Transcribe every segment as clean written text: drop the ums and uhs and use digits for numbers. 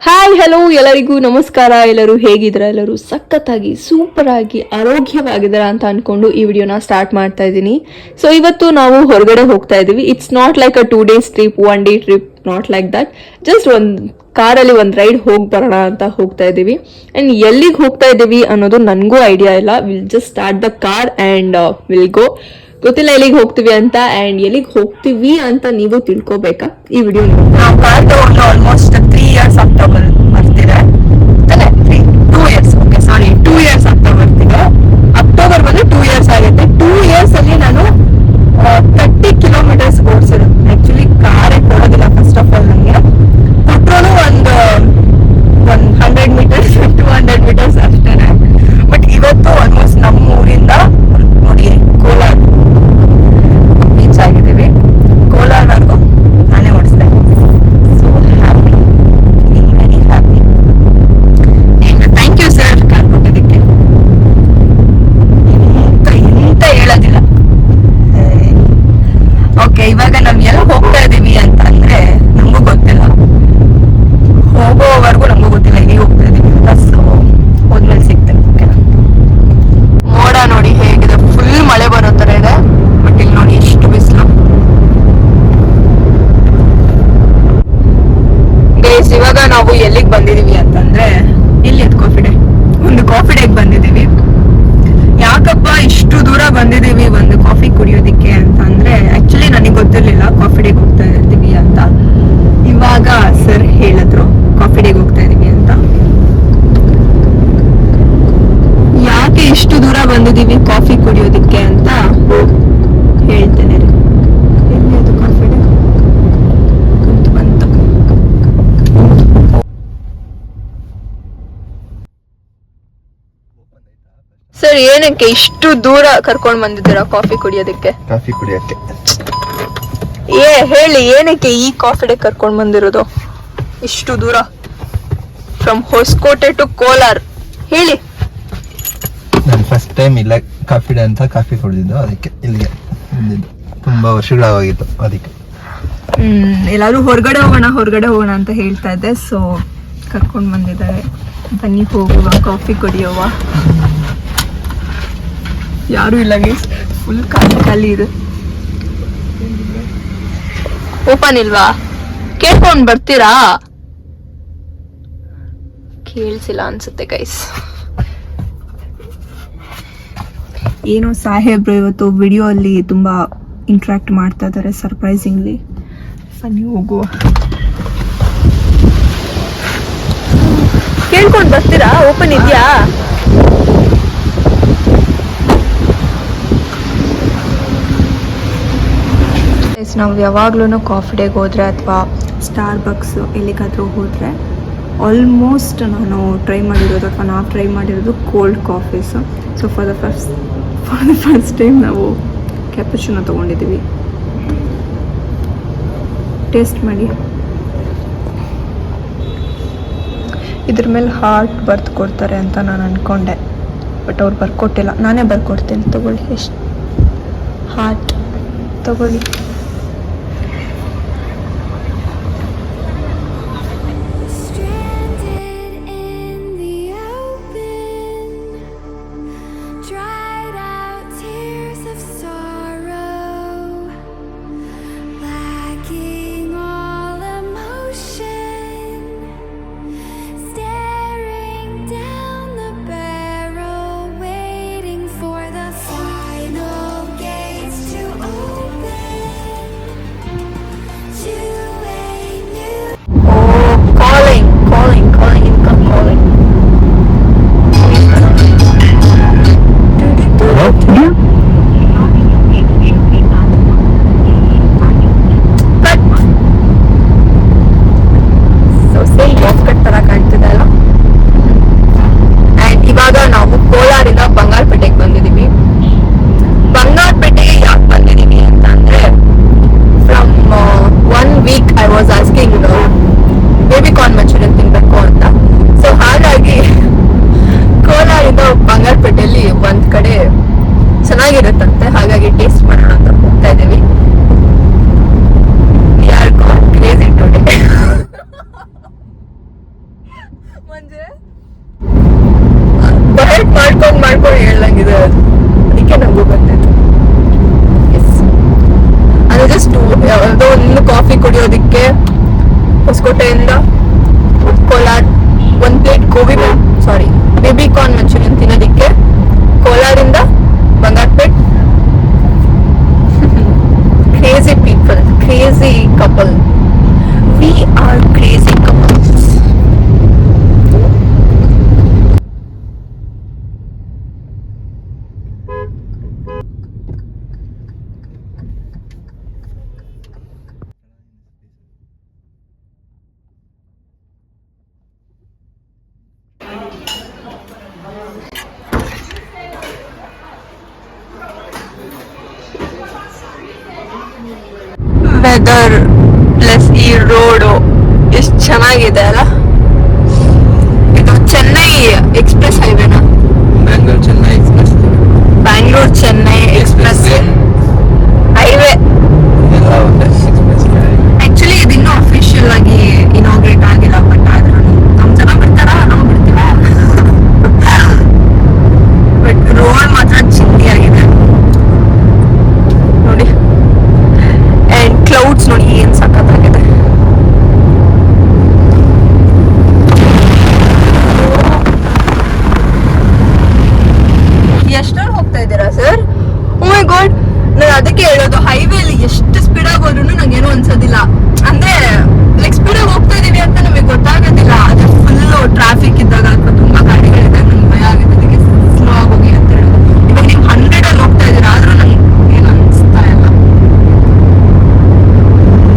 Hi hello ಎಲ್ಲರಿಗೂ ನಮಸ್ಕಾರ. ಎಲ್ಲರೂ ಹೇಗಿದ್ದೀರಾ? ಎಲ್ಲರೂ ಸಖತ್ತಾಗಿ ಸೂಪರ್ ಆಗಿ ಆರೋಗ್ಯವಾಗಿದ್ದೀರಾ ಅಂತ ಅನ್ಕೊಂಡು ಈ ವಿಡಿಯೋನ ಸ್ಟಾರ್ಟ್ ಮಾಡ್ತಾ ಇದ್ದೀನಿ. ಸೊ ಇವತ್ತು ನಾವು ಹೊರಗಡೆ ಹೋಗ್ತಾ ಇದ್ದೀವಿ. It's not like a 2 days trip, 1 day trip, not like that. Just ಒಂದು ಕಾರಲ್ಲಿ ಒಂದು ರೈಡ್ ಹೋಗಿ ಬರೋಣ ಅಂತ ಹೋಗ್ತಾ ಇದ್ದೀವಿ. ಆ್ಯಂಡ್ ಎಲ್ಲಿಗೆ ಹೋಗ್ತಾ ಇದ್ದೀವಿ ಅನ್ನೋದು ನನಗೂ ಐಡಿಯಾ ಇಲ್ಲ. Will just start the car and will go. ಗೊತ್ತಿಲ್ಲ ಎಲ್ಲಿಗೆ ಹೋಗ್ತೀವಿ ಅಂತ, ಆ್ಯಂಡ್ ಎಲ್ಲಿಗೆ ಹೋಗ್ತೀವಿ ಅಂತ ನೀವು ತಿಳ್ಕೊಬೇಕಾ ಈ ವಿಡಿಯೋ. ನಾವು ಕಾರ್ ತಗೊಂಡು ಆಲ್ಮೋಸ್ಟ್ 3 years ಅಕ್ಟೋಬರ್ ಬರ್ತಿದೆ. 2 years ಆಗ್ತಾ ಬರ್ತಿದೆ. ಅಕ್ಟೋಬರ್ ಬಂದು 2 years ಆಗುತ್ತೆ. 2 years ಅಲ್ಲಿ ನಾನು 30 kilometers ಓಡಿಸಿದೆ. ಆಕ್ಚುಲಿ ಕಾರೇ ಕೊಡೋದಿಲ್ಲ ಫಸ್ಟ್ ಆಫ್ ಆಲ್. ನನಗೆ ಕೊಟ್ಟರು ಒಂದು 100 meters 200 meters ಅಷ್ಟೇ. ಬಟ್ ಇವತ್ತು ಆಲ್ಮೋಸ್ಟ್ ನಮ್ಮ ಊರಿಂದ ನೋಡಿ ಕೋಲಾರ ರೀಚ್ ಆಗಿದ್ದೀವಿ. ಕೋಲಾರವರೆಗೂ ನಾನೇ ಓಡಿಸ್ದೆ. So happy, very happy. Thank you sir car ಕೊಟ್ಟಿದ್ದಕ್ಕೆ. ಎಂತ ಹೇಳೋದಿಲ್ಲ. ಓಕೆ, ಇವಾಗ ನಾವು ಎಲ್ಲಿ ಹೋಗ್ತಾ ಇದ್ದೀವಿ ಅಂತ ಅಂದ್ರೆ ನಮಗೂ ಗೊತ್ತಿಲ್ಲ. ಹೋಗೋವರೆಗೂ ನಮಗೂ ಗೊತ್ತಿಲ್ಲ ಎಲ್ಲಿ ಹೋಗ್ತಾ ಇದ್ದೀವಿ ಅಂತ. ಸೊ ಹೋದ್ಮೇಲೆ ಸಿಗ್ತೇವೆ. ಓಕೆನಾ? ಮೋಡ ನೋಡಿ ಹೇಗಿದೆ, ಫುಲ್ ಮಳೆ ಬರೋ ಥರ ಇದೆ. ಬಟ್ ಇಲ್ಲಿ ನೋಡಿ ಎಷ್ಟು ಬಿಸಿಲು. ಗೈಸ್, ಇವಾಗ ನಾವು ಎಲ್ಲಿಗೆ ಬಂದಿದೀವಿ ಅಂತಂದ್ರೆ ಇಲ್ಲಿ ಕಾಫಿ ಡೇ, ಒಂದು ಕಾಫಿ ಡೇಗೆ ಬಂದಿದೀವಿ. ಯಾಕಪ್ಪ ಇಷ್ಟು ದೂರ ಬಂದಿದೀವಿ ಒಂದು ಕಾಫಿ ಕುಡಿಯೋದಿಕ್ಕೆ ಅಂತ ಅಂದ್ರೆ ಆಕ್ಚುಲಿ ನನಗೆ ಗೊತ್ತಿರ್ಲಿಲ್ಲ ಕಾಫಿ ಡೇಗೆ ಹೋಗ್ತಾ ಇದ್ದೀವಿ ಅಂತ. ಇವಾಗ ಸರ್ ಹೇಳಿದ್ರು ಕಾಫಿ ಡೇಗೆ ಹೋಗ್ತಾ ಇದೀವಿ ಅಂತ. ಯಾಕೆ ಇಷ್ಟು ದೂರ ಬಂದಿದೀವಿ ಕಾಫಿ ಕುಡಿಯೋದಿಕ್ಕೆ ಅಂತ ಹೇಳ್ತೇನೆ ರೀ. ಎಲ್ಲಿ ಅದು ಕಾಫಿ ಡೇ? ಬಂತು. ಸರ್, ಏನಕ್ಕೆ ಇಷ್ಟು ದೂರ ಕರ್ಕೊಂಡ್ ಬಂದಿದ್ದೀರಾ ಕಾಫಿ ಕುಡಿಯೋದಕ್ಕೆ? ಕಾಫಿ ಕುಡಿಯಕ್ಕೆ ಹೇಳಿ, ಏನಕ್ಕೆ ಈ ಕಾಫಿ ಡೇ ಕರ್ಕೊಂಡ್ ಬಂದಿರೋದು ಇಷ್ಟು ದೂರ? From Hoskote to Kolar. ಹೇಳಿ. ನಾನು ಫಸ್ಟ್ ಟೈಮ್ ಇಲ್ಲ ಕಾಫಿ ಡೇ ಅಂತ ಕಾಫಿ ಕುಡಿದಿದ್ದು, ಅದಕ್ಕೆ ಇಲ್ಲಿಗೆ ಬಂದಿದ್ದು. ತುಂಬಾ ವರ್ಷಗಳಾಗಿತ್ತು ಅದಕ್ಕೆ. ಎಲ್ಲಾರು ಹೊರಗಡೆ ಹೋಗೋಣ ಅಂತ ಹೇಳ್ತಾ ಇದ್ದೆ. ಸೊ ಕರ್ಕೊಂಡ್ ಬಂದಿದ್ದಾರೆ. ಬನ್ನಿ ಹೋಗುವ, ಕಾಫಿ ಕುಡಿಯುವ. ಯಾರು ಇಲ್ಲ ಗೈಸ್, ಫುಲ್ ಖಾಲಿ ಇದೆ. ಓಪನ್ ಇಲ್ವಾ? ಕೇಳ್ಕೊಂಡ್ ಬರ್ತೀರಾ? ಕೇಳಿಸಿಲ್ಲ ಅನ್ಸುತ್ತೆ ಗೈಸ್. ಏನೋ ಸಾಹೇಬ್ರು ಇವತ್ತು ವಿಡಿಯೋ ಅಲ್ಲಿ ತುಂಬಾ ಇಂಟ್ರಾಕ್ಟ್ ಮಾಡ್ತಾ ಇದ್ದಾರೆ ಸರ್ಪ್ರೈಸಿಂಗ್ಲಿ. ಬನ್ನಿ ಹೋಗುವ. ಕೇಳ್ಕೊಂಡ್ ಬರ್ತೀರಾ? ಓಪನ್ ಇದೆಯಾ? ನಾವು ಯಾವಾಗ್ಲೂ ಕಾಫಿ ಡೇಗೆ ಹೋದ್ರೆ ಅಥವಾ ಸ್ಟಾರ್ ಬಕ್ಸ್ ಎಲ್ಲಿಗಾದ್ರೂ ಹೋದ್ರೆ ಆಲ್ಮೋಸ್ಟ್ ನಾನು ಟ್ರೈ ಮಾಡಿರೋದು ಅಥವಾ ನಾವು ಟ್ರೈ ಮಾಡಿರೋದು cold coffees. So for the first time ನಾವು ಕ್ಯಾಪುಚಿನೋ ತೊಗೊಂಡಿದ್ದೀವಿ. ಟೇಸ್ಟ್ ಮಾಡಿ. ಇದ್ರ ಮೇಲೆ ಹಾರ್ಟ್ ಬರ್ದು ಕೊಡ್ತಾರೆ ಅಂತ ನಾನು ಅಂದ್ಕೊಂಡೆ, ಬಟ್ ಅವ್ರು ಬರ್ಕೊಟ್ಟಿಲ್ಲ. ನಾನೇ ಬರ್ಕೊಡ್ತೀನಿ, ತಗೊಳ್ಳಿ. ಎಷ್ಟು ಹಾರ್ಟ್ ತಗೊಳ್ಳಿ. ಮಂಜೆ ಬಹೆಟ್ ಮಾಡ್ಕೊಂಡು ಹೇಳ್ದಂಗಿದೆ ಅದು, ಅದಕ್ಕೆ ನಮಗೂ ಬಂದಿತ್ತು. ಎಸ್, ಅದು ಜಸ್ಟ್ ಯಾವುದೋ ಒಂದು ಕಾಫಿ ಕುಡಿಯೋದಿಕ್ಕೆ ಹೊಸಕೋಟೆಯಿಂದ ಕೋಲಾರ್, ಒಂದು plate gobi baby corn manchurian ತಿನ್ನೋದಿಕ್ಕೆ ಕೋಲಾರಿಂದ Bangarpet. Crazy people, crazy couple, we are crazy couples. Weather plus ಈ ರೋಡು ಎಷ್ಟು ಚೆನ್ನಾಗಿದೆ ಅಲ್ಲ. ಇದು ಚೆನ್ನೈ ಎಕ್ಸ್ಪ್ರೆಸ್ ಹೈವೇನಾ? Bangalore Chennai express, Bangalore Chennai express highway. ಎಲ್ಲ ಒಂದೇ ಎಕ್ಸ್ಪ್ರೆಸ್. ಆಕ್ಚುಲಿ ಇದಿನ್ನೂ ಅಫಿಷಿಯಲ್ ಆಗಿ ಇನಾಗ್ರೇಟ್ ಆಗಿಲ್ಲ, ಬಟ್ ಆದ್ರೂ ನಮ್ ಜನ ಬಿಡ್ತಾರ, ನಾವು ಬಿಡ್ತೀವ. ಬಟ್ ರೋಡ್ ಮಾತ್ರ ಚಿಂದಿ ಆಗಿದೆ ನೋಡಿ. ಅಂಡ್ ಕ್ಲೌಡ್ಸ್ ನೋಡಿ ಏನ್ ಸಖತ್ತಾಗಿದೆ. ಎಷ್ಟೊಂದು ಹೋಗ್ತಾ ಇದ್ದೀರಾ ಸರ್? ಓ ಮೈ ಗಾಡ್, ನಾನು ಅದಕ್ಕೆ ಹೇಳೋದು, ಹೈವೇಲಿ ಎಷ್ಟು ಸ್ಪೀಡ್ ಆಗಿ ಹೋದ್ರು ನಂಗೇನು ಅನ್ಸೋದಿಲ್ಲ. ಅಂದ್ರೆ ಲೈಕ್ ಸ್ಪೀಡ್ ಆಗಿ ಹೋಗ್ತಾ ಇದೀವಿ ಅಂತ ನಮಗೆ ಗೊತ್ತಾಗೋದಿಲ್ಲ. ಅದೇ ಫುಲ್ಲು ಟ್ರಾಫಿಕ್ ಇದ್ದಾಗ ಅಥವಾ ತುಂಬಾ ಗಾಡಿಗಳಿದ್ದಾಗ ನಂಗೆ ಭಯ ಆಗುತ್ತೆ, ಅದಕ್ಕೆ ಸ್ಲೋ ಆಗಿ ಹೋಗಿ ಅಂತ ಹೇಳೋದು. ಇವಾಗ ನೀವು 100 ಅಲ್ಲಿ ಹೋಗ್ತಾ ಇದ್ದೀರಾ, ಆದ್ರೂ ನಂಗೆ ಏನು ಅನಿಸ್ತಾ ಇಲ್ಲ.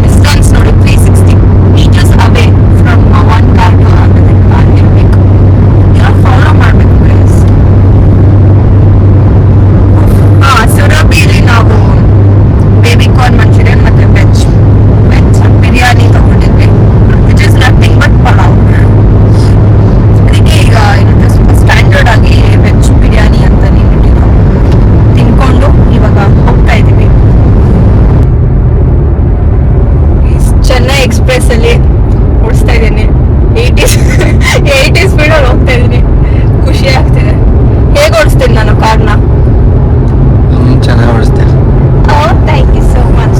ಡಿಸ್ಟೆನ್ಸ್ ನೋಡಿ 360 meters away from one car to another car ಇರಬೇಕು. ಯಾರು ಫಾಲೋ ಮಾಡಬೇಕು ಗೈಸ್. ಸುರಬಿಲಿ ನಾವು ಬೇಬಿ ಕಾರ್ನ್ ಮಂಚೂರಿಯನ್ ಮತ್ತೆ ವೆಜ್ ಬಿರಿಯಾನಿ ತಗೊಂಡಿದ್ವಿ, which is nothing but pulao. ಅದಕ್ಕೆ ಈಗ ಇರುತ್ತೆ ಸ್ವಲ್ಪ ಸ್ಟ್ಯಾಂಡರ್ಡ್ ಆಗಿ ವೆಜ್ ಬಿರಿಯಾನಿ ಅಂತ ನೀಡಿದ್ದು ತಿನ್ಕೊಂಡು ಇವಾಗ ಹೋಗ್ತಾ ಇದೀವಿ. ಚೆನ್ನೈ ಎಕ್ಸ್ಪ್ರೆಸ್ ಅಲ್ಲಿ ಓಡಿಸ್ತಾ ಇದ್ದೀನಿ, 80 ಸ್ಪೀಡಲ್ಲಿ ಹೋಗ್ತಾ ಇದ್ದೀನಿ. ಖುಷಿ ಆಗ್ತಿದೆ. ಹೇಗೆ ಓಡಿಸ್ತೀನಿ ನಾನು ಕಾರ್ನ? ಚೆನ್ನಾಗಿ ಓಡಿಸ್ತೀವಿ. Oh, thank you so much.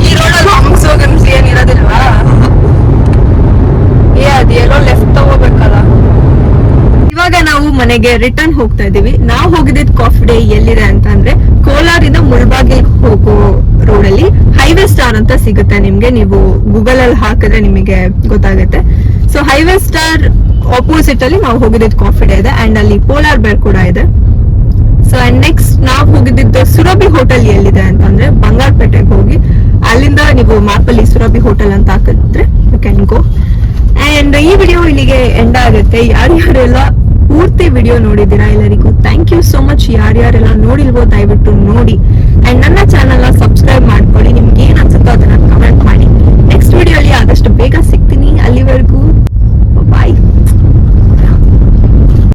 ಈ ರೋಡಲ್ಲಿ ಹಂಗ್ಸ್ ಗಮ್ಸ್ ಏನಿರೋದಿಲ್ವಾ? ಅದೆಲ್ಲೋ ಲೆಫ್ಟ್ ತಗೋಬೇಕಲ್ಲ. ಇವಾಗ ನಾವು ಮನೆಗೆ ರಿಟರ್ನ್ ಹೋಗ್ತಾ ಇದೀವಿ. ನಾವು ಹೋಗಿದ್ದ ಕಾಫಿ ಡೇ ಎಲ್ಲಿದೆ ಅಂತ ಅಂದ್ರೆ ಕೋಲಾರಿಂದ ಮುಳ್ಬಾಗಿಲ್ ಹೋಗೋ ರೋಡಲ್ಲಿ ಹೈವೇ ಸ್ಟಾರ್ ಅಂತ ಸಿಗುತ್ತೆ ನಿಮ್ಗೆ. ನೀವು ಗೂಗಲ್ ಅಲ್ಲಿ ಹಾಕಿದ್ರೆ ನಿಮಗೆ ಗೊತ್ತಾಗುತ್ತೆ. ಸೊ ಹೈವೇ ಸ್ಟಾರ್ ಆಪೋಸಿಟ್ ಅಲ್ಲಿ ನಾವು ಹೋಗಿದ್ದ ಕಾಫಿ ಡೇ ಇದೆ, ಅಂಡ್ ಅಲ್ಲಿ ಪೋಲಾರ್ ಬೇರ್ ಕೂಡ ಇದೆ. ಸೊ ಅಂಡ್ ನೆಕ್ಸ್ಟ್ ನಾವು ಹೋಗಿದ್ದು ಸುರಭಿ ಹೋಟೆಲ್ ಎಲ್ಲಿದೆ ಅಂತಂದ್ರೆ ಬಂಗಾರಪೇಟೆಗೆ ಹೋಗಿ ಅಲ್ಲಿಂದ ನೀವು ಮ್ಯಾಪ್ ಅಲ್ಲಿ ಸುರಭಿ ಹೋಟೆಲ್ ಅಂತ ಹಾಕಿದ್ರೆ ಯು ಕ್ಯಾನ್ ಗೋ. ಅಂಡ್ ಈ ವಿಡಿಯೋ ಇಲ್ಲಿಗೆ ಎಂಡ್ ಆಗುತ್ತೆ. ಯಾರ್ಯಾರೆಲ್ಲ ಪೂರ್ತಿ ವಿಡಿಯೋ ನೋಡಿದ್ದೀರಾ ಎಲ್ಲರಿಗೂ ಥ್ಯಾಂಕ್ ಯು ಸೋ ಮಚ್. ಯಾರ್ಯಾರೆಲ್ಲ ನೋಡಿಲ್ವೋ ದಯವಿಟ್ಟು ನೋಡಿ. ಅಂಡ್ ನನ್ನ ಚಾನಲ್